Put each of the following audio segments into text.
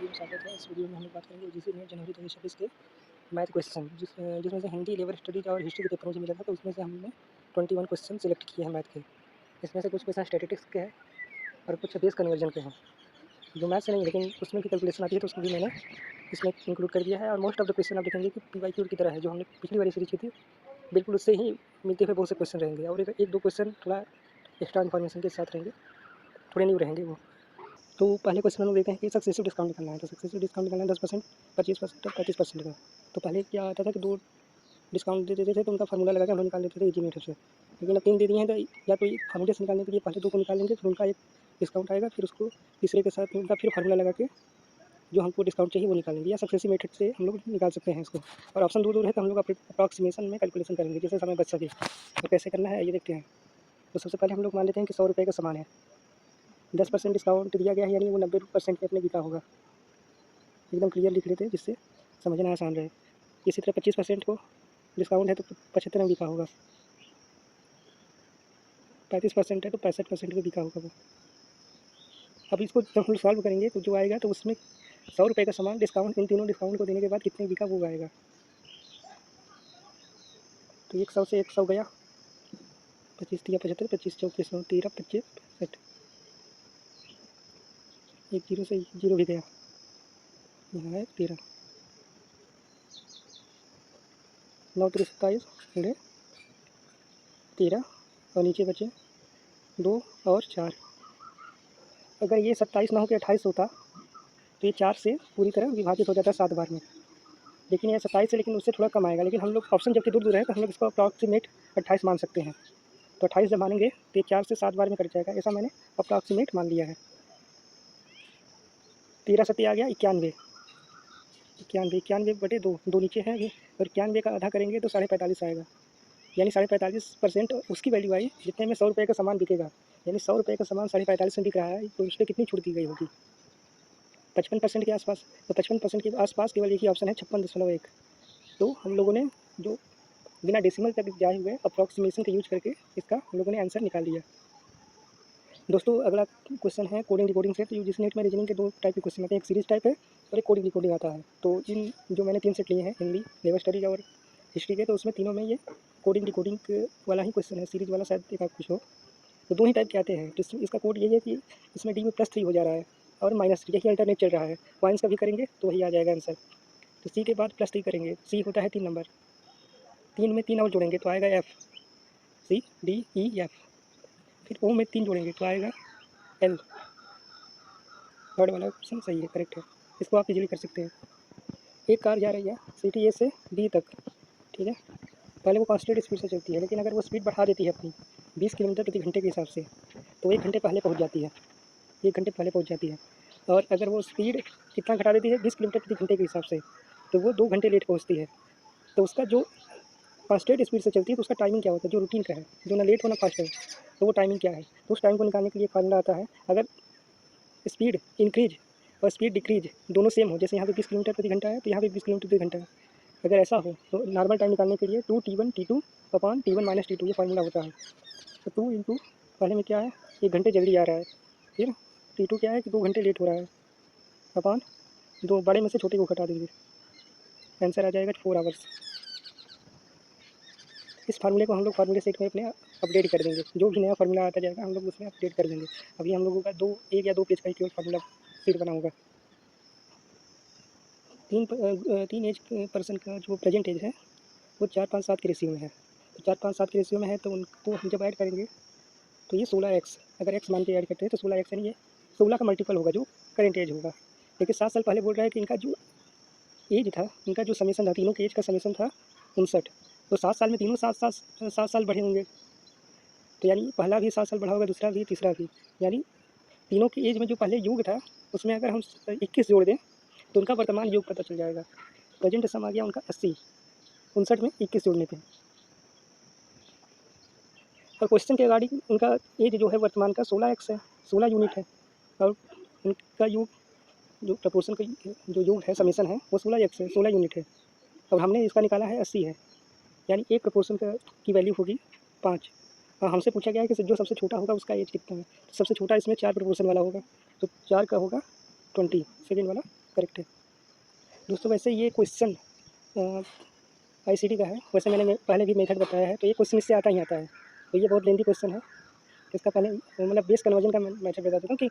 Video में स्वागत है। इस वीडियो में हम लोग बात करेंगे जिसे जनवरी 2026 के मैथ क्वेश्चन जिसमें से हिंदी, लेबर स्टडीज और हिस्ट्री के पेपर मुझे मिला था, तो उसमें से हमने 21 क्वेश्चन सिलेक्ट किए हैं मैथ के। इसमें से कुछ क्वेश्चन स्टैटिस्टिक्स के हैं और कुछ बेस कन्वर्जन के हैं, जो मैथ से नहीं लेकिन उसमें भी कैलकुलेशन आती है, तो उसको भी मैंने इसमें इंक्लूड कर दिया है। और मोस्ट ऑफ द क्वेश्चन आप देखेंगे कि PYQ की तरह है, जो हमने पिछली वाली सीरीज की थी, बिल्कुल उससे ही मिलते हुए बहुत से क्वेश्चन रहेंगे। और एक दो क्वेश्चन थोड़ा एक्स्ट्रा इन्फॉर्मेशन के साथ रहेंगे, थोड़े न्यू रहेंगे वो। तो पहले क्वेश्चन हम देखते हैं कि सक्सेसिव डिस्काउंट निकालना है। तो सक्सेसिव डिस्काउंट निकालना है 10%, 25% और 35% का। तो पहले क्या आता था कि 2 डिस्काउंट दे देते थे, तो उनका फार्मूला लगा के हम लोग निकाल देते थे इजी मेथड से। लेकिन अब 3 दे दिए हैं, तो या तो फार्मूले से निकालने के लिए पहले 2 को निकालेंगे, फिर उनका एक डिस्काउंट आएगा, फिर उसको तीसरे के साथ उनका फिर फार्मूला लगा के जो हमको डिस्काउंट चाहिए वो निकालेंगे, या सक्सेसिव मेथड से हम लोग निकाल सकते हैं इसको। और ऑप्शन दूर दूर है, तो हम लोग अप्रॉक्सीमेशन में कैलकुलेशन करेंगे जिससे समय बच सके। तो कैसे करना है ये देखते हैं। तो सबसे पहले हम लोग मान लेते हैं कि 100 रुपये का सामान है, 10% डिस्काउंट दिया गया है, यानी वो 90% पे अपने बिका होगा। एकदम क्लियर लिख लेते हैं जिससे समझना आसान रहे। इसी तरह 25% को डिस्काउंट है तो 75 में बिका होगा, 35% है तो 65% में बिका होगा वो। अब इसको जब हम सॉल्व करेंगे तो जो आएगा, तो उसमें 100 रुपये का सामान डिस्काउंट, इन तीनों डिस्काउंट को देने के बाद कितने बिका वो आएगा। तो 100 से 100 गया, 25 दिया 75, 25 चौक 100, 13 25 65, एक जीरो से जीरो भी गया, यहाँ है 13, 9 3 27 गुणे 13 और नीचे बचे 2 और 4। अगर ये 27 ना हो के 28 होता, तो ये 4 से पूरी तरह विभाजित हो जाता है 7 बार में। लेकिन ये 27 है, लेकिन उससे थोड़ा कम आएगा। लेकिन हम लोग ऑप्शन जबकि दूर दूर है, तो हम लोग इसको अप्रॉक्सीमेट 28 मान सकते हैं। तो 28 जब मानेंगे तो ये 4 से 7 बार में कट जाएगा, ऐसा मैंने अप्रॉक्सीमेट मान लिया है। 13 सत्ती आ गया 91, 91 बटे 2, 2 नीचे है अभी, और 91 का आधा करेंगे तो 45.5 आएगा। यानी 45.5% उसकी वैल्यू आई जितने में 100 रुपये का सामान बिकेगा। यानी 100 रुपये का सामान 45.5 में बिक रहा है, तो उस पर कितनी छूट दी गई होगी? 55% के आसपास। तो 55% के आसपास केवल एक ही ऑप्शन है, 56.1। तो हम लोगों ने जो बिना डेसिमल तक जाए हुए अप्रॉक्सीमेशन का यूज करके इसका हम लोगों ने आंसर निकाल लिया। दोस्तों अगला क्वेश्चन है coding decoding set. UGC net में रीजनिंग के 2 टाइप के क्वेश्चन आते हैं, एक सीरीज टाइप है और एक कोडिंग डिकोडिंग आता है। तो इन जो मैंने 3 सेट लिए हैं, हिंदी, लेबर स्टडीज और हिस्ट्री के, तो उसमें तीनों में ये कोडिंग डिकोडिंग वाला ही क्वेश्चन है। सीरीज वाला शायद एक कुछ हो, तो 2 ही टाइप के आते हैं। तो इसका कोड यही है कि इसमें डी में +3 हो जा रहा है और -3, यही अल्टरनेट चल रहा है। पॉइंट्स का भी करेंगे तो वही आ जाएगा आंसर। तो सी के बाद +3 करेंगे, सी होता है 3 नंबर, 3 में 3 और जोड़ेंगे तो आएगा F, C D E F. फिर ओ में 3 जोड़ेंगे तो आएगा एल। थर्ड वाला ऑप्शन सही है, करेक्ट है। इसको आप इजीली कर सकते हैं। एक कार जा रही है सिटी ए से बी तक, ठीक है। पहले वो कांस्टेंट स्पीड से चलती है, लेकिन अगर वो स्पीड बढ़ा देती है अपनी 20 किलोमीटर प्रति घंटे के हिसाब से, तो 1 घंटे पहले पहुंच जाती है, 1 घंटे पहले पहुंच जाती है। और अगर वो स्पीड कितना घटा देती है 20 किलोमीटर प्रति घंटे के हिसाब से, तो वो 2 घंटे लेट पहुंचती है। तो उसका जो फास्टेस्ट स्पीड से चलती है, तो उसका टाइमिंग क्या होता है, जो रूटीन का है, जो ना लेट हो ना फास्ट हो, तो वो टाइमिंग क्या है। तो उस टाइम को निकालने के लिए फार्मूला आता है, अगर स्पीड इंक्रीज और स्पीड डिक्रीज दोनों सेम हो, जैसे यहाँ पे 20 किलोमीटर प्रति घंटा है तो यहाँ पे 20 किलोमीटर प्रति घंटा है, अगर ऐसा हो तो नॉर्मल टाइम निकालने के लिए 2T1 T2 upon T1 - T2 ये फार्मूला होता है। तो 2 इंटू पहले में क्या है, 1 घंटे जल्दी आ रहा है, फिर T2 क्या है कि 2 घंटे लेट हो रहा है, अपॉन 2 बड़े में से छोटे को घटा देंगे, आंसर आ जाएगा 4 आवर्स। इस फार्मूले को हम लोग फार्मूले सेट में अपने अपडेट कर देंगे, जो भी नया फार्मूला आता जाएगा हम लोग उसमें अपडेट कर देंगे। अभी हम लोगों का 1 या 2 पेज का ही केवल फार्मूला सेट बना होगा। 3 एज पर्सन का जो प्रेजेंट एज है वो 4-5-7 के रेशियो में है। तो 4-5-7 के रेशियो में है, तो उनको हम जब ऐड करेंगे तो ये 16x, अगर x मान के ऐड करते हैं तो 16x, यानी ये 16 का मल्टीपल होगा जो करेंट एज होगा। लेकिन 7 साल पहले बोल रहा है कि इनका जो एज था, इनका जो समेसन था, तीनों के एज का समेसन था 59। तो 7 साल में तीनों 7 साल बढ़े होंगे, तो यानी पहला भी 7 साल बढ़ा होगा, दूसरा भी, तीसरा भी। यानी तीनों की एज में जो पहले योग था उसमें अगर हम 21 जोड़ दें तो उनका वर्तमान योग पता चल जाएगा। प्रेजेंट सम आ गया उनका 80, 59 में 21 जोड़ने पे। और क्वेश्चन के अकॉर्डिंग उनका एज जो है वर्तमान का 16x है, 16 यूनिट है, और उनका योग जो प्रपोर्शन का जो योग है, समेसन है, वो 16x है, 16 यूनिट है। अब हमने इसका निकाला है 80 है, यानी एक प्रपोर्शन का की वैल्यू होगी 5। और हमसे पूछा गया है कि जो सबसे छोटा होगा उसका एज कितना है। तो सबसे छोटा इसमें 4 प्रपोर्शन वाला होगा, तो 4 का होगा 20, सेकेंड वाला करेक्ट है। दोस्तों वैसे ये क्वेश्चन ICT का है, वैसे मैंने पहले भी मेथड बताया है, तो ये क्वेश्चन इससे आता ही आता है। तो ये बहुत लेंथी क्वेश्चन है, इसका पहले मतलब बेस कन्वर्जन का मेथड बता देता हूँ कि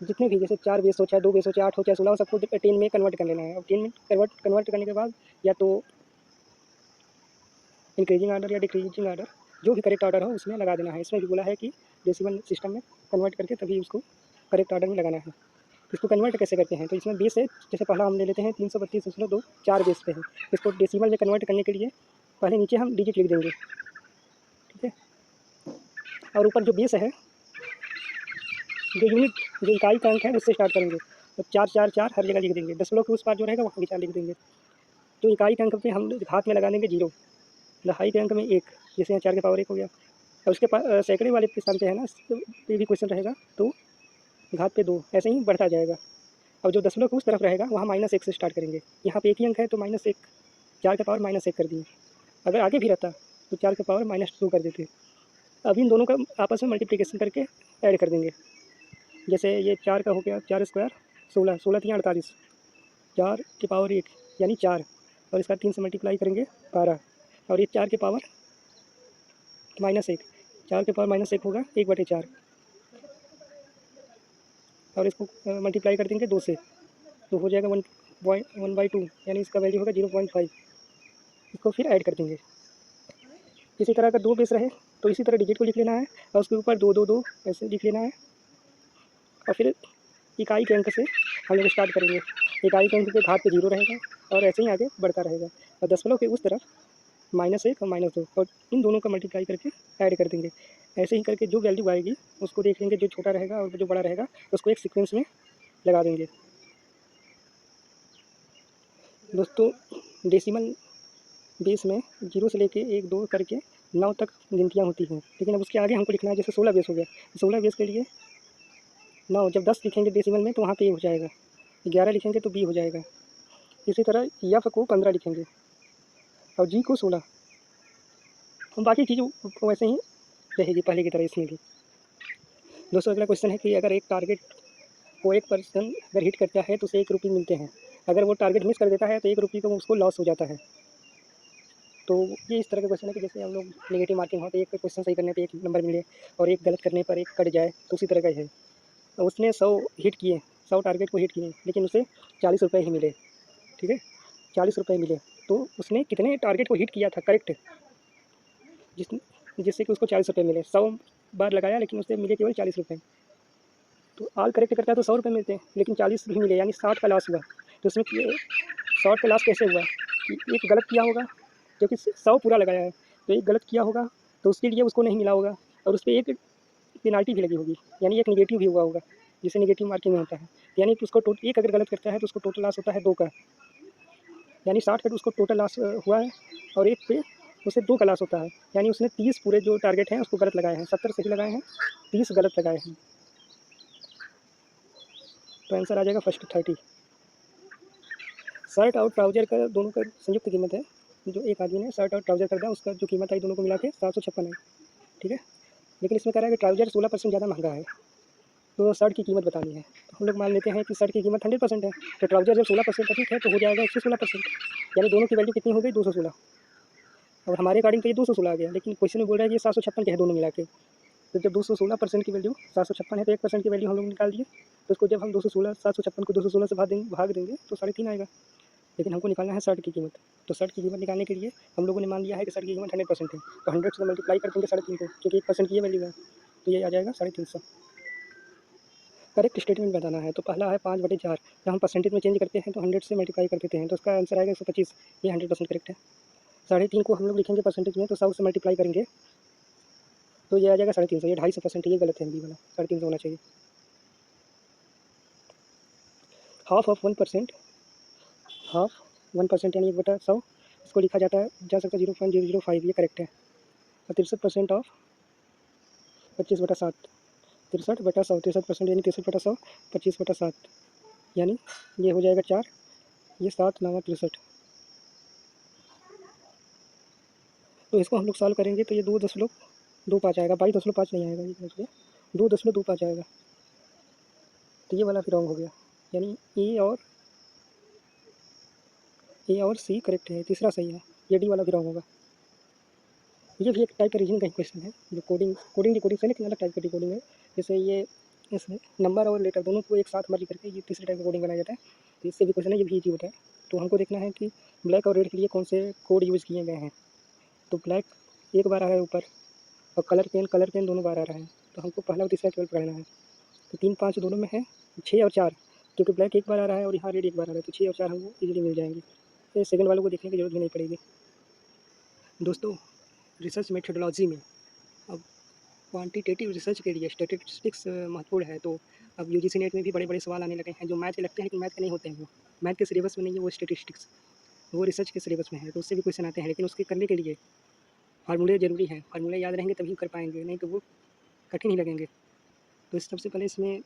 जितने भी जैसे 4 बेस हो, चाहे 2 बेस हो, चाहे 8 हो, चाहे 16 हो, सबको 10 में कन्वर्ट कर लेना है। अब 10 में कन्वर्ट करने के बाद या तो इंक्रीजिंग ऑर्डर या डिक्रीजिंग ऑर्डर, जो भी करेक्ट ऑर्डर हो उसमें लगा देना है। इसमें भी बोला है कि डेसिमल सिस्टम में कन्वर्ट करके तभी उसको करेक्ट ऑर्डर में लगाना है। इसको कन्वर्ट कैसे करते हैं, तो इसमें बेस है, जैसे पहला हम ले लेते हैं 332.2, 4 बेस पे है। इसको डेसिमल में कन्वर्ट करने के लिए पहले नीचे हम डिजिट लिख देंगे, ठीक है। और ऊपर जो बेस है, जो यूनिट, जो इकाई का अंक है उससे स्टार्ट करेंगे, तो 4 4 4 हर जगह लिख देंगे। दशमलव के उस पार जो रहेगा वहाँ भी 4 लिख देंगे। तो इकाई के अंक पे हम हाथ में लगा देंगे 0, दहाई के अंक में 1, जैसे यहाँ 4 के पावर 1 हो गया। और उसके सैकड़े वाले स्थान पे है ना, पे भी क्वेश्चन रहेगा तो घात पे 2, ऐसे ही बढ़ता जाएगा। और जो दशमलव के उस तरफ रहेगा वहाँ -1 से स्टार्ट करेंगे। यहाँ पे एक ही अंक है तो -1, 4 के पावर -1 कर दिए। अगर आगे भी रहता तो 4 के पावर -2 कर देते। अब इन दोनों का आपस में मल्टीप्लिकेशन करके ऐड कर देंगे। जैसे ये 4 का हो गया 4 स्क्वायर 16, 16 3 48, 4 के पावर 1 यानी 4, और इसका 3 से मल्टीप्लाई करेंगे 12, और ये 4 के पावर -1, 4 के पावर -1 होगा 1/4, और इसको मल्टीप्लाई कर देंगे 2 से, तो हो जाएगा 1/2, यानी इसका वैल्यू होगा 0.5। इसको फिर ऐड कर देंगे। इसी तरह अगर 2 बेस रहे तो इसी तरह डिजिट को लिख लेना है, और उसके ऊपर 2 2 2 ऐसे लिख लेना है। और फिर इकाई के अंक से हम लोग स्टार्ट करेंगे। इकाई के अंक पे घात पे 0 रहेगा और ऐसे ही आगे बढ़ता रहेगा। और दशमलव के उस तरफ -1 और -2, और इन दोनों का मल्टीप्लाई करके ऐड कर देंगे। ऐसे ही करके जो वैल्यू आएगी उसको देख लेंगे, जो छोटा रहेगा और जो बड़ा रहेगा उसको एक सीक्वेंस में लगा देंगे। दोस्तों डेसिमल बेस में 0 से लेके 1 2 करके 9 तक गिनतियाँ होती हैं, लेकिन अब उसके आगे हमको लिखना है। जैसे 16 बेस हो गया, 16 बेस के लिए 9, जब 10 लिखेंगे डेसिमल में तो वहाँ पे ए हो जाएगा, 11 लिखेंगे तो बी हो जाएगा। इसी तरह एफ को 15 लिखेंगे और जी को 16, और बाकी चीज़ों वैसे ही रहेगी पहले की तरह इसमें भी। दोस्तों अगला क्वेश्चन है कि अगर एक टारगेट को एक पर्सन अगर हिट करता है तो उसे 1 रुपये मिलते हैं। अगर वो टारगेट मिस कर देता है तो 1 रुपये को उसको लॉस हो जाता है। तो ये इस तरह का क्वेश्चन है कि जैसे हम लोग नेगेटिव मार्किंग हो तो एक क्वेश्चन सही करने पे 1 नंबर मिले, और एक गलत करने पर 1 कट जाए, तो उसी तरह का है। तो उसने 100 हिट किए, 100 टारगेट को हिट किए, लेकिन उसे 40 रुपये ही मिले, ठीक है, 40 रुपये मिले। तो उसने कितने टारगेट को हिट किया था करेक्ट, जिससे कि उसको 40 रुपये मिले। 100 बार लगाया लेकिन उससे मिले केवल 40 रुपये। तो ऑल करेक्ट करता है तो 100 रुपये मिलते हैं, लेकिन 40 ही मिले, यानी 60 का लॉस हुआ। तो उसमें 60 का लॉस कैसे हुआ कि एक गलत किया होगा, जो कि 100 पूरा लगाया है, तो एक गलत किया होगा तो उसके लिए उसको नहीं मिला होगा, और उस पर एक पेनाल्टी भी लगी होगी, यानी एक नेगेटिव भी हुआ होगा, जिसे नेगेटिव मार्किंग में होता है। यानी कि उसको एक अगर गलत करता है तो उसको टोटल लॉस होता है 2 का, यानी 60 का उसको टोटल लॉस हुआ है, और एक पे उसे 2 का लॉस होता है। यानी उसने 30 पूरे जो टारगेट हैं उसको गलत लगाए हैं, 70 सही लगाए हैं, 30 गलत लगाए हैं। तो आंसर आ जाएगा फर्स्ट 30। शर्ट और ट्राउज़र का दोनों का संयुक्त कीमत है, जो एक आदमी ने शर्ट और ट्राउज़र खरीदा उसका जो कीमत आई दोनों को मिला के 756 है, ठीक है। लेकिन इसमें कह रहा है कि ट्राउज़र 16% ज़्यादा महंगा है, तो शर्ट की कीमत बतानी है। तो हम लोग मान लेते हैं कि शर्ट की कीमत 100% है, तो ट्राउज़र जब 16% अधिक है तो हो जाएगा 116%, यानी दोनों की वैल्यू कितनी हो गई 216। और हमारे अकॉर्डिंग तो ये 216 आ गया, लेकिन क्वेश्चन में बोल रहा है कि 756 के है दोनों मिला के। तो जब 216% की वैल्यू 756 है तो 1% की वैल्यू हम लोग निकाल दिए, तो उसको जब हम 756 को 216 से भाग देंगे तो 3.5 आएगा। लेकिन हमको निकालना है शर्ट की कीमत, तो शर्ट की कीमत निकालने के लिए हम लोगों ने मान लिया है कि शर्ट की कीमत 100% है, तो 100 से मल्टीप्लाई कर देंगे 3.5 को, क्योंकि 1% की ये वैल्यू है, तो ये आ जाएगा 350। करेक्ट स्टेटमेंट बताना है, तो पहला है 5/4, जब हम परसेंटेज में चेंज करते हैं तो 100 से मल्टीप्लाई कर देते हैं, तो उसका आंसर आएगा 125, ये 100% करेक्ट है। 3.5 को हम लोग लिखेंगे परसेंटेज में, तो 100 से मल्टीप्लाई करेंगे तो ये आ जाएगा 350, ये 250%, ये गलत है, बी वाला 350 होना चाहिए। हाफ ऑफ 1%, हाफ 1% यानी 1/100, इसको लिखा जा सकता है 0.005, ये करेक्ट है। और 63% ऑफ 25/7, 63/100, 63% यानी 63/100, 25/7, यानी ये हो जाएगा 4, ये 7 9 63। तो इसको हम लोग सॉल्व करेंगे तो ये 2.25 आएगा, 22.5 नहीं आएगा, ये 2.25 आएगा। तो ये वाला फिर रॉन्ग हो गया, यानी ए और ए और सी करेक्ट है, तीसरा सही है, ये डी वाला भी रॉन्ग होगा। ये भी एक टाइप का रीजनिंग का ही क्वेश्चन है, जो कोडिंग डिकोडिंग से लेकिन अलग टाइप का डिकोडिंग है। जैसे ये इसमें नंबर और लेटर दोनों को एक साथ मर्ज करके ये तीसरे टाइप का कोडिंग बनाया जाता है, तो इससे भी क्वेश्चन है, ये भी ईजी होता है। तो हमको देखना है कि ब्लैक और रेड के लिए कौन से कोड यूज़ किए गए हैं। तो ब्लैक एक बार आ रहा है ऊपर, और कलर पेन दोनों बार आ रहा है, तो हमको पहला और तीसरा केवल पढ़ना है। तो 3 5 दोनों में है, 6 और 4, क्योंकि ब्लैक एक बार आ रहा है और यहाँ रेड एक बार आ रहा है, तो 6 और 4 हमको ईजिली मिल जाएंगे। तो सेकंड वालों को देखने की जरूरत भी नहीं पड़ेगी। दोस्तों, रिसर्च मेथडोलॉजी में अब क्वांटिटेटिव रिसर्च के लिए स्टैटिस्टिक्स महत्वपूर्ण है। तो अब यूजीसी नेट में भी बड़े बड़े सवाल आने लगे हैं, जो मैथ के लगते हैं लेकिन मैथ के नहीं होते हैं। वो मैथ के सिलेबस में नहीं है, वो स्टैटिस्टिक्स वो रिसर्च के सिलेबस में है, तो उससे भी क्वेश्चन आते हैं। लेकिन उसके करने के लिए फार्मूले ज़रूरी हैं, फार्मूले याद रहेंगे तभी कर पाएंगे, नहीं तो वो कठिन ही लगेंगे। तो सबसे पहले इसमें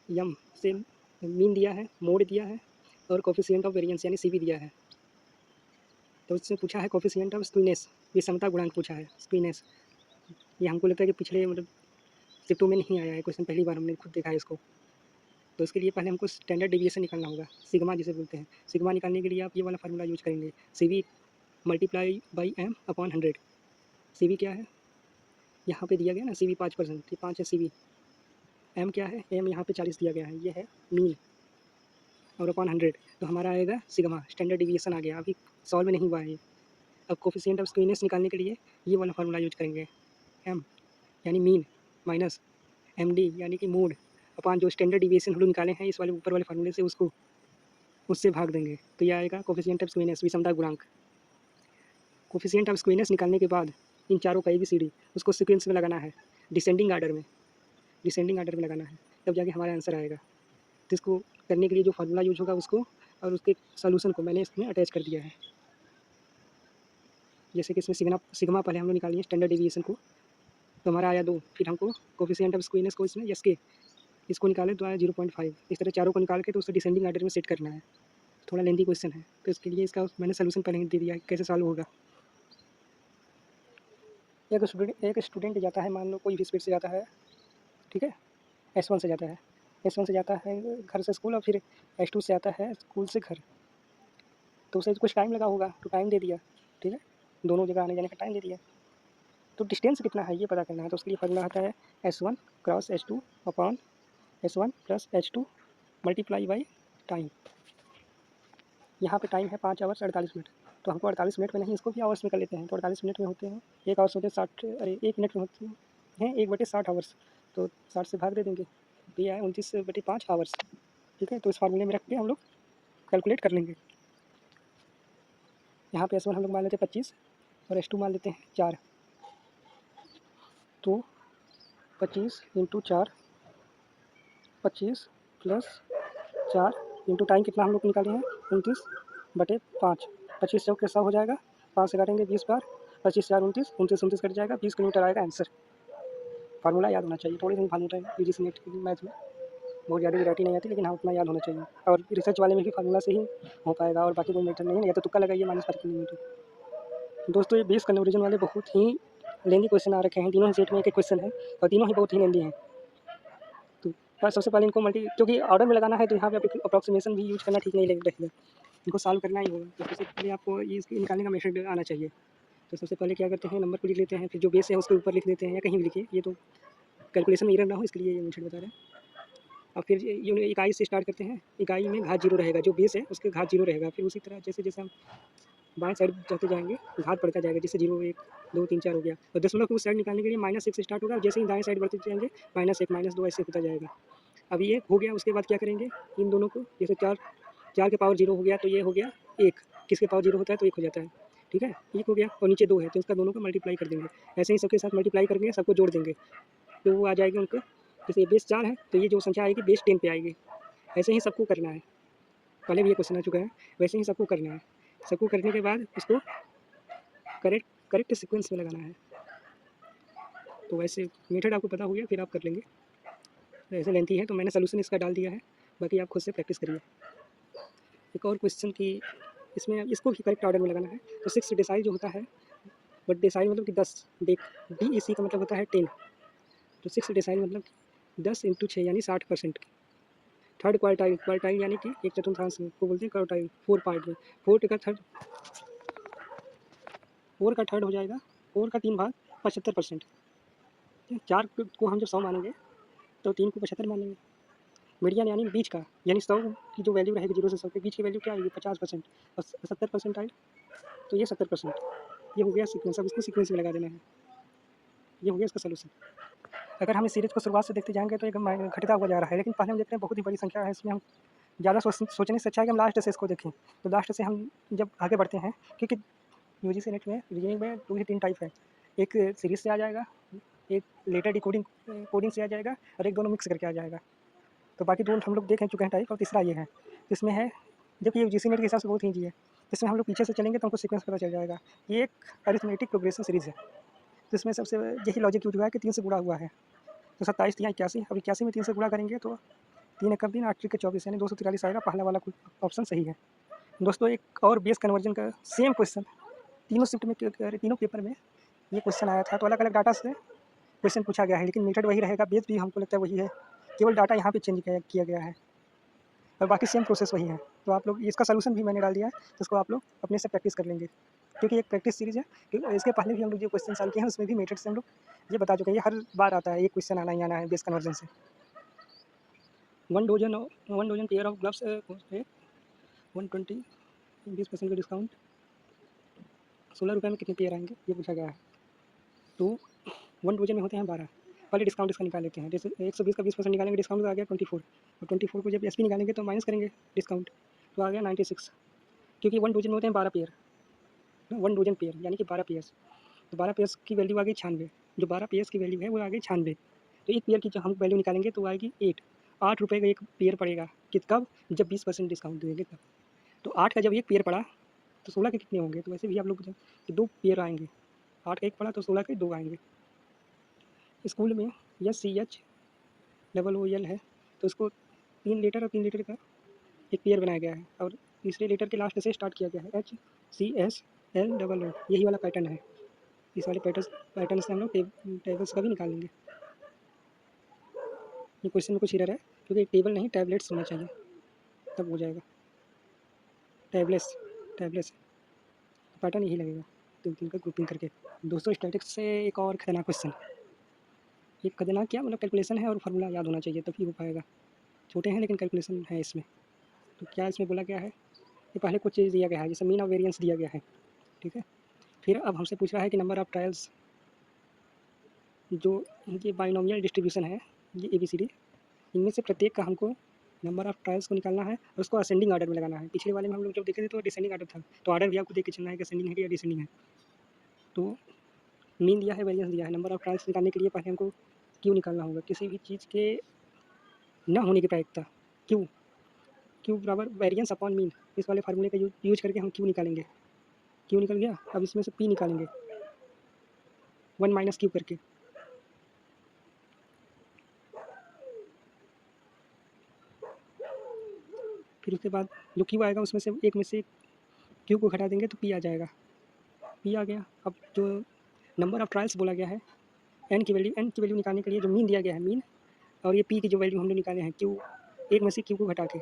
यम से मीन दिया है, मोड दिया है, और कोफिशिएंट ऑफ वेरिएंस यानी सीवी दिया है। तो उससे पूछा है कोफिशिएंट ऑफ स्क्यूनेस, ये समता गुणांक पूछा है स्क्यूनेस। ये हमको लगता है कि पिछले मतलब शिफ्टों में नहीं आया है क्वेश्चन, पहली बार हमने खुद देखा है इसको। तो इसके लिए पहले हमको स्टैंडर्ड डेविएशन निकालना होगा, सिग्मा जिसे बोलते हैं। सिग्मा निकालने के लिए आप ये वाला फार्मूला यूज करेंगे, CV multiply by M upon 100। CV क्या है, यहाँ पे दिया गया ना, CV 5%, ये 5 है CV। M क्या है, M यहाँ पे 40 दिया गया है, ये है मीन, और अपॉन 100 तो हमारा आएगा सिग्मा, स्टैंडर्ड डेविएशन आ गया। अभी सॉल्व नहीं हुआ है ये। अब कोफिशिएंट ऑफ स्क्यूनेस निकालने के लिए ये वाला फार्मूला यूज करेंगे, M यानी मीन माइनस MD यानी कि मोड अपॉन जो स्टैंडर्ड डेविएशन हम लोग निकाले हैं इस वाले ऊपर वाले फार्मूले से, उससे भाग देंगे, तो ये आएगा कोफिशिएंट ऑफ स्क्यूनेस, विषमता गुणांक। कोफिशिएंट ऑफ स्क्यूनेस निकालने के बाद इन चारों का ABCD उसको सीक्वेंस में लगाना है, डिसेंडिंग आर्डर में लगाना है, तब जाके हमारा आंसर आएगा। तो इसको करने के लिए जो फार्मूला यूज होगा उसको और उसके सोल्यूशन को मैंने इसमें अटैच कर दिया है। जैसे कि इसमें सिग्मा पहले हम लोग निकालिए स्टैंडर्ड डेविएशन को, तो हमारा आया 2, फिर हमको कोफिशिएंट ऑफ स्क्यूनेस को इसमें इसको निकाले तो आया 0.5। इस तरह चारों को निकाल के तो उसको डिसेंडिंग आर्डर में सेट करना है। थोड़ा लेंदी क्वेश्चन है, तो इसके लिए इसका मैंने सोल्यूशन पहले ही दे दिया है कैसे सॉल्व होगा। एक स्टूडेंट जाता है, मान लो कोई भी स्पीड से जाता है, ठीक है, S1 से जाता है, S1 से जाता है घर से स्कूल, और फिर S2 से आता है स्कूल से घर। तो उसे कुछ टाइम लगा होगा, तो टाइम दे दिया, ठीक है, दोनों जगह आने जाने का टाइम दे दिया। तो डिस्टेंस कितना है ये पता करना है, तो उसके लिए फार्मूला आता है S1 cross S2 upon S1 plus H2 multiply by time. यहाँ पे टाइम है 5 आवर्स 48 मिनट, तो हमको 48 मिनट में नहीं, इसको भी आवर्स में कर लेते हैं। तो 48 मिनट में होते हैं, 1 आवर्स होते हैं 60, अरे 1 मिनट में होते हैं 1/60 आवर्स, तो 60 से भाग दे देंगे, तो ये है 29/5 आवर्स। ठीक है, तो इस फार्मूले में रख के हम लोग कैलकुलेट कर लेंगे। यहाँ पे S1 हम लोग मान लेते हैं 25 और S2 मान लेते हैं 4, तो 25 इंटू 4, 25 प्लस 4 इंटू टाइम कितना हम लोग निकाले हैं 29/5। 25 चौक के 100 हो जाएगा, 5 से काटेंगे 20 बार, 25 4 29, 29 कट जाएगा, 20 किलोमीटर आएगा आंसर। फार्मूला याद होना चाहिए, थोड़ी सी फार्मूला है यूजीसी नेट की मैथ में, बहुत ज़्यादा वैरायटी नहीं आती, लेकिन हाँ उतना याद होना चाहिए। और रिसर्च वाले में भी फार्मूला से ही हो पाएगा, और बाकी कोई मैटर नहीं है, या तो तुक्का लगाइए -5 किलोमीटर। दोस्तों, ये बेस कन्वर्जन वाले बहुत ही लेंदी क्वेश्चन आ रखे हैं, तीनों ही सेट में एक एक क्वेश्चन है, और तीनों ही बहुत ही लेंदी हैं। तो बस सबसे पहले इनको क्योंकि ऑर्डर में लगाना है, तो यहाँ पे अप्रॉक्सीमेशन भी यूज करना ठीक नहीं रहेगा, इनको सॉल्व करना ही होगा। तो सबसे पहले आपको ये इसकी निकालने का मेथड आना चाहिए। तो सबसे पहले क्या करते हैं, नंबर को लिख लेते हैं, फिर जो बेस है उसके ऊपर लिख देते हैं, या कहीं भी लिखिए, ये तो कैलकुलेशन में एरर ना हो इसके लिए ये मेथड बता रहे हैं। और फिर इकाई से स्टार्ट करते हैं, इकाई में घात 0 रहेगा, जो बेस है उसके घात 0 रहेगा। फिर उसी तरह जैसे जैसे हम बाएं साइड जाते जाएंगे घात बढ़ता जाएगा, जैसे 0 1 2 3 4 हो गया, और दशमलव को उस साइड निकालने के लिए -1 से स्टार्ट होगा, जैसे ही दाएं साइड बढ़ते जाएंगे -1 -2 ऐसे होता जाएगा। अभी ये हो गया, उसके बाद क्या करेंगे, इन दोनों को, जैसे 4 के पावर 0 हो गया, तो ये हो गया 1, किसके पावर 0 होता है तो 1 हो जाता है, ठीक है, 1 हो गया, और नीचे 2 है तो इसका दोनों को मल्टीप्लाई कर देंगे। ऐसे ही सबके साथ मल्टीप्लाई करेंगे, सबको जोड़ देंगे, तो वो आ जाएगी उनको, जैसे बेस 4 है तो ये जो संख्या आएगी बेस 10 पे आएगी। ऐसे ही सबको करना है, पहले भी ये क्वेश्चन आ चुका है, वैसे ही सबको करना है। सबको करने के बाद उसको करेक्ट सीक्वेंस में लगाना है। तो वैसे मेथड आपको पता हो गया, फिर आप कर लेंगे। ऐसे लेंथी है तो मैंने सोल्यूशन इसका डाल दिया है, बाकी आप खुद से प्रैक्टिस करिए। एक और क्वेश्चन की इसमें इसको भी करेक्ट ऑर्डर में लगाना है। तो 6 डेसाइल जो होता है, बट डेसाइल मतलब कि 10, DEC का मतलब होता है 10, तो 6 डेसाइल मतलब 10 × 6 यानी 60%। थर्ड क्वार्टाइल, क्वार्टाइल यानी कि एक चतुर्थांश में को बोलते हैं क्वार्टाइल, 4 पार्ट में। 4 का थर्ड हो जाएगा, 4 का 3 भाग 75%। 4 को हम जब 100 मानेंगे तो 3 को 75 मानेंगे। मीडियन यानी बीच का, यानी 100 की जो वैल्यू रहेगी 0 से 100 के बीच की वैल्यू क्या आएगी 50%, और 70% आई तो ये 70%। ये हो गया सीक्वेंस। अब इसको सीक्वेंस में लगा देना है। ये हो गया इसका सोल्यूशन। अगर हम इस सीरीज को शुरुआत से देखते जाएंगे तो एकदम घटता हुआ जा रहा है, लेकिन पहले हम देखते हैं बहुत ही बड़ी संख्या है इसमें। हम ज़्यादा सोचने से अच्छा है कि हम लास्ट से इसको देखें। तो लास्ट से हम जब आगे बढ़ते हैं, क्योंकि यूजीसी नेट में रीजनिंग में 2 से 3 टाइप है। एक सीरीज से आ जाएगा, एक लेटर डिकोडिंग कोडिंग से आ जाएगा, और एक दोनों मिक्स करके आ जाएगा। तो बाकी 2 हम लोग देख चुके हैं टाइप, और तीसरा ये है। इसमें है, जबकि ये यूजीसी नेट के हिसाब से बहुत ईजी है। इसमें हम लोग पीछे से चलेंगे तो हमको सीक्वेंस पता चल जाएगा। ये एक अरिथमेटिक प्रोग्रेशन सीरीज़ है। तो इसमें सबसे यही लॉजिक यूज हुआ है कि 3 से गुणा हुआ है। तो 27 3 81, अब 81 में 3 से गुणा करेंगे तो 3 एकम 3 8 के 24 यानी 243 आएगा। पहला वाला ऑप्शन सही है। दोस्तों एक और बेस कन्वर्जन का सेम क्वेश्चन तीनों शिफ्ट में, तीनों पेपर में ये क्वेश्चन आया था। तो अलग अलग डाटा से क्वेश्चन पूछा गया है, लेकिन मेथड वही रहेगा, बेस भी हमको लगता है वही है, केवल डाटा यहाँ पे चेंज किया गया है, और बाकी सेम प्रोसेस वही है। तो आप लोग इसका सलूशन भी मैंने डाल दिया है, तो इसको आप लोग अपने से प्रैक्टिस कर लेंगे, क्योंकि एक प्रैक्टिस सीरीज़ है। इसके पहले भी हम लोग जो क्वेश्चन सॉल्व किए हैं उसमें भी मेथड से हम लोग ये बता चुके हैं। ये हर बार आता है, एक क्वेश्चन आना ही आना है बेस कन्वर्जन से। 1 डोजन पेयर ऑफ ग्लव्स 120 20% का डिस्काउंट, 16 रुपये में कितने पेयर आएंगे ये पूछा गया है। तो 1 डोजन में होते हैं 12। पहले डिस्काउंट इसका निकाल लेते हैं। जैसे 120 का 20% निकालेंगे, डिस्काउंट तो आ गया 24, और 24 को जब एसपी निकालेंगे तो माइनस करेंगे डिस्काउंट, तो आ गया 96। क्योंकि 1 डोजन में होते हैं 12 पेयर, 1 डोजन पेयर यानी कि 12 पेयर्स। तो 12 पेयर्स की वैल्यू आ गई 96। जो 12 पेयर्स की वैल्यू है वो आ गई 96। तो एक पेयर की जब हम वैल्यू निकालेंगे तो आएगी 8 रुपये का एक पेयर पड़ेगा। कब? जब 20% डिस्काउंट देंगे तब। तो 8 का जब एक पेयर पड़ा तो 16 के कितने होंगे? तो वैसे भी आप लोग जब 2 पेयर आएंगे, 8 का एक पड़ा तो 16 के 2 आएंगे। स्कूल में SCHOOL है, तो इसको 3 लीटर और 3 लीटर का एक पेयर बनाया गया है, और तीसरे लीटर के लास्ट से स्टार्ट किया गया है HCSLOO। यही वाला पैटर्न है। इस वाले पैटर्न से हम लोग टेबल्स का भी निकालेंगे। ये क्वेश्चन में कुछ एरर है, क्योंकि टेबल नहीं टैबलेट्स होना चाहिए, तब हो जाएगा। टैबलेट्स पैटर्न यही लगेगा, 3 का ग्रुपिंग करके। दोस्तों स्टैटिक्स से एक और खतरनाक क्वेश्चन, ये खतरनाक क्या मतलब, कैलकुलेशन है और फार्मूला याद होना चाहिए तभी हो पाएगा। छोटे हैं लेकिन कैलकुलेशन है इसमें। तो क्या इसमें बोला गया है, ये पहले कुछ चीज़ दिया गया है, जैसे मीन ऑफ वेरिएंस दिया गया है, ठीक है। फिर अब हमसे पूछ रहा है कि नंबर ऑफ़ ट्रायल्स, जो ये बाइनोमियल डिस्ट्रीब्यूशन है, ये ABCD, इनमें से प्रत्येक का हमको नंबर ऑफ़ ट्रायल्स को निकालना है और उसको असेंडिंग ऑर्डर में लगाना है। पिछले वाले में हम लोग जब देखे थे तो डिसेंडिंग ऑर्डर था, तो ऑर्डर भी आपको देख के चलना है कि असेंडिंग है या डिसेंडिंग है। तो मीन दिया है, वेरिएंस दिया है, नंबर ऑफ़ ट्रायल्स निकालने के लिए पहले हमको क्यू निकालना होगा। किसी भी चीज़ के न होने की प्रायिकता क्यू बराबर वेरिएंस अपॉन मीन, इस वाले फार्मूले का यूज करके हम क्यू निकालेंगे। क्यू निकल गया। अब इसमें से पी निकालेंगे 1 माइनस क्यू करके। फिर उसके बाद जो क्यू आएगा उसमें से एक में से क्यू को घटा देंगे तो पी आ जाएगा। पी आ गया। अब जो नंबर ऑफ़ ट्रायल्स बोला गया है, एन की वैल्यू निकालने के लिए जो मीन दिया गया है, मीन, और ये पी की जो वैल्यू हमने निकाले हैं क्यू, एक में से क्यू को घटा के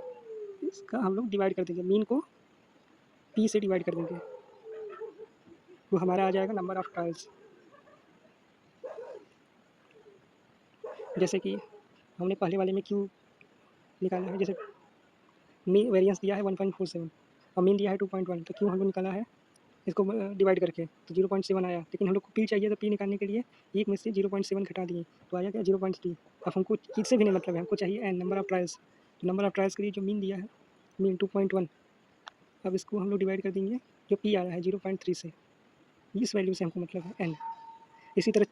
इसका हम लोग डिवाइड कर देंगे, मीन को पी से डिवाइड कर देंगे, तो हमारा आ जाएगा नंबर ऑफ़ ट्रायल्स। जैसे कि हमने पहले वाले में क्यू निकाला है, जैसे मीन वेरिएंस दिया है 1.47 और मीन दिया है 2.1, तो क्यू हमको निकाला है इसको डिवाइड करके, तो 0.7 आया। लेकिन हम लोग को पी चाहिए, तो पी निकालने के लिए एक में से 0.7 घटा दिए तो आया क्या 0.3। अब हमको किसी से भी नहीं मतलब है, हमको चाहिए एन, नंबर ऑफ़ ट्रायल्स। तो नंबर ऑफ़ ट्रायल्स के लिए जो मीन दिया है, मीन 2.1, अब इसको हम लोग डिवाइड कर देंगे जो पी आया है 0.3 से, इस वैल्यू से हमको मतलब है एन। इसी तरह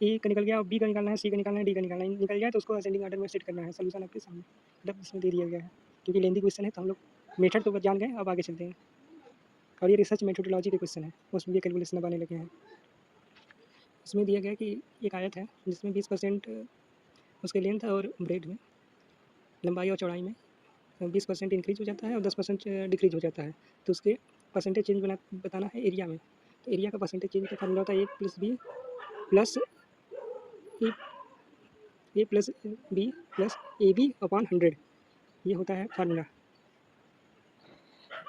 ए का निकल गया, अब बी का निकालना है, सी का निकालना है, डी का निकालना है। निकल जाए तो उसको असेंडिंग ऑर्डर में सेट करना है। सॉल्यूशन आपके सामने मतलब इसमें दे दिया गया है। क्योंकि लेंदी क्वेश्चन है तो हम लोग मेथड तो जान गए, अब आगे चलते हैं। और ये रिसर्च मेथोडोलॉजी के क्वेश्चन है, उसमें भी कैलकुलेशन अब आने लगे हैं। इसमें दिया गया कि एक आयत है जिसमें 20% उसके लेंथ और ब्रेड में, लंबाई और चौड़ाई में 20% इंक्रीज हो जाता है और 10% डिक्रीज हो जाता है। तो उसके परसेंटेज चेंज बताना है एरिया में। तो एरिया का परसेंटेज चेंज का फार्मूला होता है A plus B plus AB upon 100। ये होता है फार्मूला,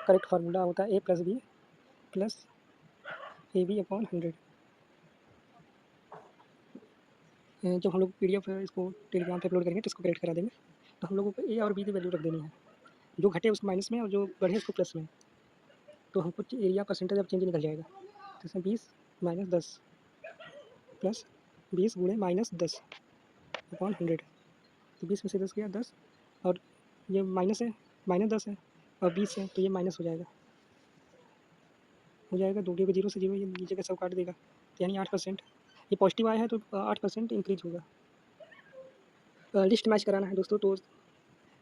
करेक्ट फार्मूला होता है a + b + AB/100। जब हम लोग PDF इसको टेलीग्राम पे अपलोड करेंगे तो इसको करेक्ट करा देंगे। तो हम लोगों को a और b की वैल्यू रख देनी है, जो घटे उसको माइनस में और जो बढ़े उसको प्लस में। तो हमको एरिया परसेंटेज ऑफ चेंज निकल जाएगा। तो इसमें 20 - 10 प्लस 20 × -10/100। तो 20 में से 10 गया 10, और ये माइनस है, -10 है और 20 है, तो ये माइनस हो जाएगा 2 के 0 से 0, ये नीचे का सब काट देगा, तो यानी 8%। ये पॉजिटिव आया है तो 8% इंक्रीज होगा। लिस्ट मैच कराना है दोस्तों।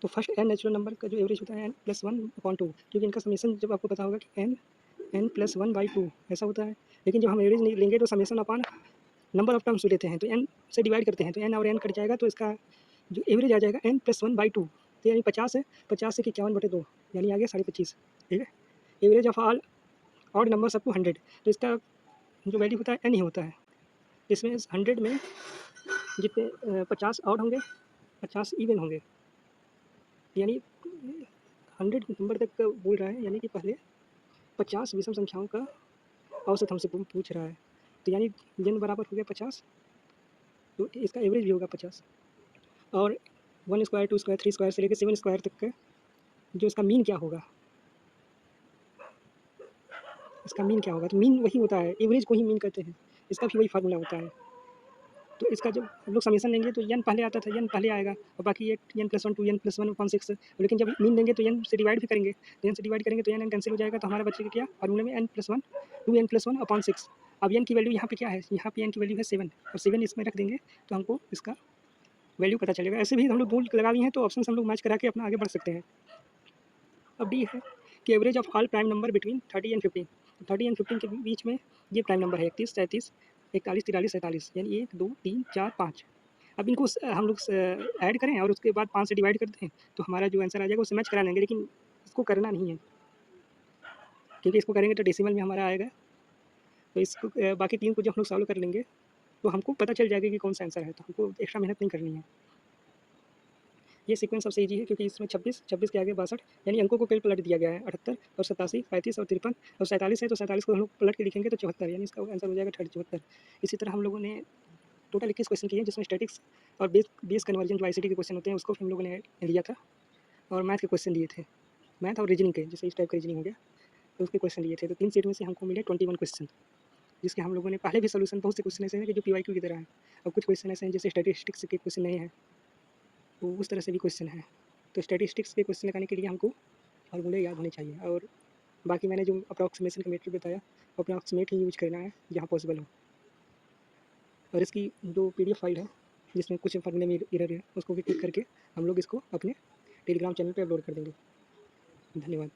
तो फर्स्ट n नेचुरल नंबर का जो एवरेज होता है n+1/2, क्योंकि इनका समेसन जब आपको पता होगा कि n+1/2 ऐसा होता है। लेकिन जब हम एवरेज नहीं लेंगे तो summation upon number of terms लेते हैं, तो n से डिवाइड करते हैं, तो n और n कट जाएगा, तो इसका जो एवरेज आ जाएगा n+1/2, तो यानी 50 है, 50 से 51/2, यानी आ गया 25.5। ठीक है। Average of all odd numbers up to 100, तो इसका जो वैल्यू होता है n ही होता है। इसमें 100 में जितने 50 ऑड होंगे, 50 इवन होंगे, यानी 100 नंबर तक का बोल रहा है, यानी कि पहले 50 विषम संख्याओं का औसत हमसे पूछ रहा है। तो यानी n बराबर हो गया 50, तो इसका एवरेज भी होगा 50। और 1 स्क्वायर, 2 स्क्वायर, 3 स्क्वायर से लेकर 7 स्क्वायर तक का जो इसका मीन क्या होगा, इसका मीन क्या होगा, तो मीन वही होता है, एवरेज को ही मीन कहते हैं, इसका भी वही फार्मूला होता है। तो इसका जब हम लोग समेसन लेंगे तो n पहले आता था, n पहले आएगा, और बाकी ये n+1 2 n+1/6। लेकिन जब मीन लेंगे तो n से डिवाइड भी करेंगे, तो n से डिवाइड करेंगे तो n कैंसिल हो जाएगा, तो हमारा बचेगा क्या फार्मूले में n+1 2 n+1/6। अब n की वैल्यू यहाँ पे क्या है, यहाँ पे n की वैल्यू है 7, और 7 इसमें रख देंगे तो हमको इसका वैल्यू पता चलेगा। ऐसे भी हम लोग बोल लगा लिए हैं, तो ऑप्शन हम लोग मैच करा के अपना आगे बढ़ सकते हैं। अब डी है कि average of all prime number between 30 and 15। 30 and 15 के बीच में ये प्राइम नंबर है 31, 33, 41, 43, 47, यानी 1 2 3 4 5। अब इनको हम लोग ऐड करें और उसके बाद 5 से डिवाइड कर दें, तो हमारा जो आंसर आ जाएगा उससे मैच करा लेंगे। लेकिन इसको करना नहीं है, क्योंकि इसको करेंगे तो डेसिमल में हमारा आएगा। तो इसको बाकी 3 को जब हम लोग सॉल्व कर लेंगे तो हमको पता चल जाएगा कि कौन सा आंसर है, तो हमको एक्स्ट्रा मेहनत नहीं करनी है। ये सीक्वेंस सबसे ईजी है, क्योंकि इसमें 26 26 के आगे 62, यानी अंकों को कई पलट दिया गया है, 78 और 87, 35 और 53 और 47 है, तो 47 को हम लोग पलट के लिखेंगे तो 74, यानी इसका आंसर हो जाएगा 74। इसी तरह हम लोगों ने टोटल 21 क्वेश्चन किए, जिसमें स्टैटिक्स और बेस कन्वर्जन जो ICT के क्वेश्चन होते हैं उसको हम लोगों ने लिया था, और मैथ के क्वेश्चन लिए थे, मैथ और रीजनिंग के, जैसे इस टाइप का रीजनिंग हो गया, तो उसके क्वेश्चन लिए थे। तो 3 सेट में से हमको मिले 21 क्वेश्चन, जिसके हम लोगों ने पहले भी सोल्यूशन, बहुत से क्वेश्चन ऐसे हैं कि जो PYQ की तरह है, और कुछ क्वेश्चन ऐसे हैं जैसे स्टैटिस्टिक्स के क्वेश्चन नहीं हैं, तो उस तरह से भी क्वेश्चन है। तो स्टैटिस्टिक्स के क्वेश्चन लगाने के लिए हमको फार्मूले याद होने चाहिए, और बाकी मैंने जो अप्रॉक्सीमेशन का मेथड बताया, अप्रॉक्सीमेट ही यूज करना है जहाँ पॉसिबल हो। और इसकी जो PDF फाइल है जिसमें कुछ फार्मूले में एरर है, उसको भी क्लिक करके हम लोग इसको अपने टेलीग्राम चैनल पे अपलोड कर देंगे। धन्यवाद।